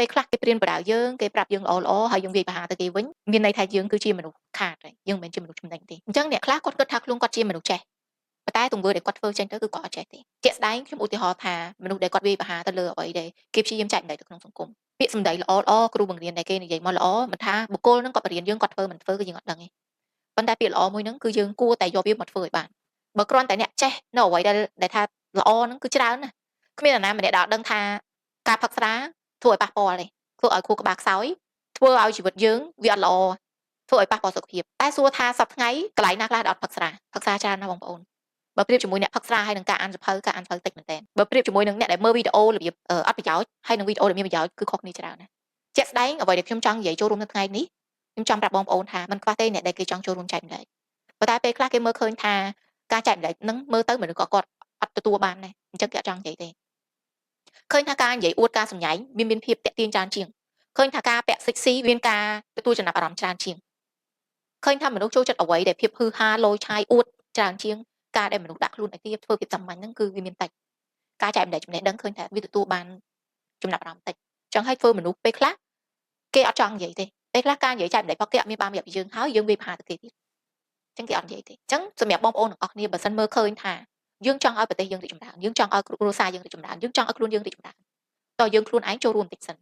ពេលខ្លះគេព្រៀនបដៅយើងគេប្រាប់យើងល្អៗហើយយើងវាយប្រហារទៅគេវិញមានន័យថាយើងគឺជាមនុស្សខាតហើយយើងមិនមែនជាមនុស្សចំណេញទេអញ្ចឹងអ្នកខ្លះគាត់គិតថាខ្លួនគាត់ជាមនុស្សចេះប៉ុន្តែទង្វើដែលគាត់ធ្វើចេញទៅគឺគាត់អត់ចេះទេជាក់ស្ដែងខ្ញុំឧទាហរណ៍ថាមនុស្សដែលគាត់វាយប្រហារទៅលើអ្វីដែលគេព្យាយាមចែកម្លែកទៅក្នុងសង្គមពាក្យសម្ដីល្អៗគ្រូបង្រៀនដែលគេនិយាយមកល្អមិនថាបុគ្គលនឹងគាត់បរៀនយើងគាត់ធ្វើមិនធ្វើគឺយើងអត់ដឹងទេប៉ុន្តែពាក្យល្អមួយហ្នឹងគឺយើងគួរតែយកវាមកធ្វើឲ្យបានបើគ្រាន់តែអ្នកចេះនៅអ្វីដែលថាល្អហ្នឹងគឺច្រើនណាស់គ្មាននរណាម្នាក់ដែលអត់ដឹងថាការផឹកស្រាធ្វើឲ្យប៉ះពាល់ទេធ្វើឲ្យខួរក្បាលខ្សោយធ្វើឲ្យជីវិតយើងវាអត់ល្អធ្វើឲ្យប៉ះពាល់សុខភាពតែសួរថាសប្តាហ៍ថ្ងៃកន្លែងណាខ្លះដែលអត់ផឹកស្រាច្រើនណាស់បងប្អូនបើប្រៀបជាមួយអ្នកផឹកស្រាហើយនឹងការអានសៀវភៅតិចមែនតើបើប្រៀបជាមួយនឹងអ្នកដែលមើលវីដេអូរបៀបអត់ប្រយោជន៍ហើយនឹងវីដេអូដែលមានប្រយោជន៍គឺខុសគ្នាច្រើនណាស់ជាក់ស្ដែងអ្វីដែលខ្ញុំចង់និយាយចូលរួមនៅថ្ងៃនេះខ្ញុំចង់ប្រាប់បងប្អូនថាมันខ្វះទេអ្នកដែលគេចង់ចូលរួមចែកម្លែកប៉ុន្តែពេលខ្លះគេមើលឃើញថាការចែកម្លែកហ្នឹងមើលទៅមនុស្សគាត់អត់ទទួលបានដែរអញ្ចឹងគេអត់ចង់និយាយទេឃើញថាការនិយាយអួតការសម្ញែងមានភាពតាក់ទាញច្រើនជាងឃើញថាការពាក់សិចស៊ីមានការទទួលចំណាប់អារម្មណ៍ច្រើនជាងឃើញថាមនុស្សចូលចិត្តអ្វីដែលភាពហឺហាឡូយឆាយអួតច្រើនជាងការដែលមនុស្សដាក់ខ្លួនឲ្យទាបធ្វើភាពសាមញ្ញហ្នឹងគឺវាមានតិចការចែកម្លែកចំណេះដឹងឃើញថាវាទទួលបានចំណាប់អារម្មណ៍តិចចឹងហើយធ្វើមនុស្សពេលខ្លះគេអត់ចង់និយាយទេពេលខ្លះការនិយាយចែកម្លែករបស់គេអត់មានបានប្រយោជន៍ពីយើងហើយយើងវាយប្រហារទៅគេទៀតចឹងគេអត់និយាយទេចឹងសម្រាប់បងប្អូនទាំងអស់គ្នាបើសិនមើលឃើញថាយើងចង់ឲ្យប្រទេសយើងរីកចម្រើនយើងចង់ឲ្យគ្រួសារយើងរីកចម្រើនយើងចង់ឲ្យខ្លួនយើងរីកចម្រើនតើយើងខ្លួនឯងចូលរួមបន្តិចសិន